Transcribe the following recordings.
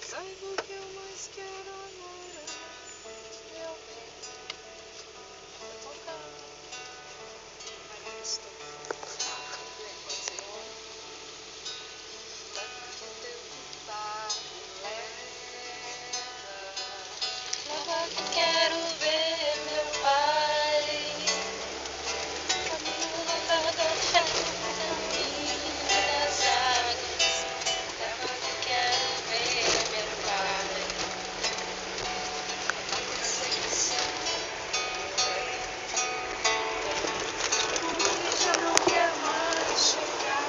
Saiba o que eu mais quero agora. Meu bem, tô tocando. Mas não estou. Pode ser um. Leva que o teu barco leva que quero ver meu pai. Caminho lotado da fé, caminho das águas. Leva que quero ver meu pai. Na perseguição que já não quer mais chegar.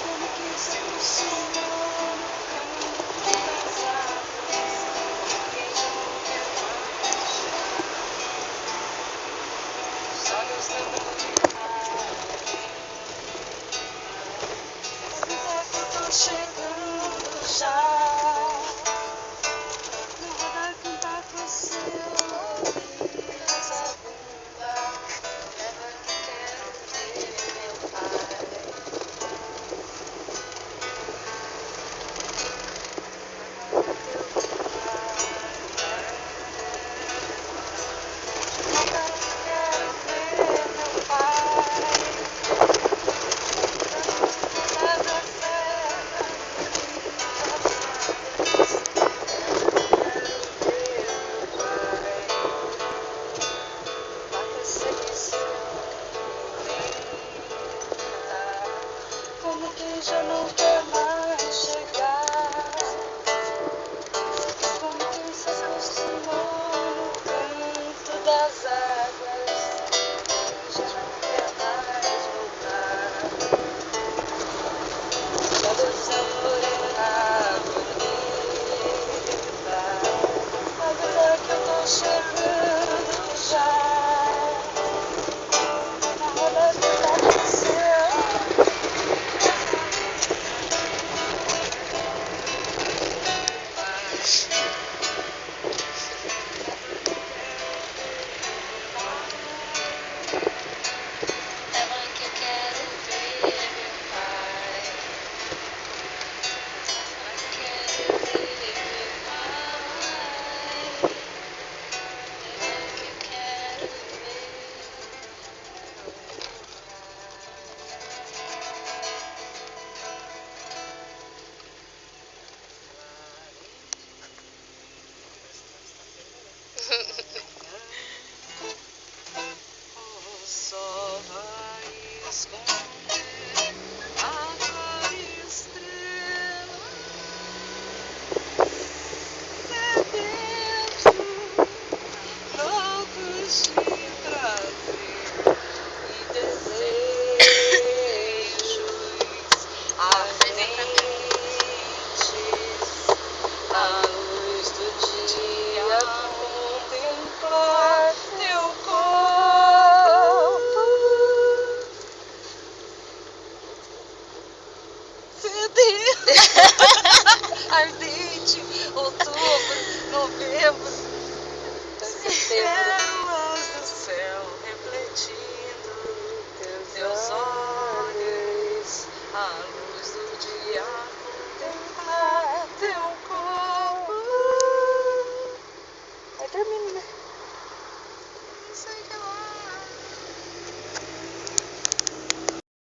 Como que se aproximou no canto das águas. Quem já não quer mais chegar. Os olhos lembram do mar. Avisa que eu tô chegando já. Meu radar canta com seu nome. Essa bunda leva que quero ver meu pai. Leva que teu pai leva que quero ver meu pai. Caminho da fé, caminho das águas. Quero ver meu pai. Na perseguição lenta, como quem já não quer mais chegar. Como quem se acostumou no canto das águas. Quem já não quer mais voltar. Olhos da morena bonita. Avisa que eu tô chegando já. Na roda que tá no céu. Leva que eu quero ver meu pai. Leva que quero ver meu pai. Leva que eu quero ver o sol vai esconder a clara estrela. Sedento, loucos de prazer e desejos ardentes. À luz do dia contemplar teu corpo fedendo. Ardente, outubro, novembro, pérolas do céu refletindo teus olhos.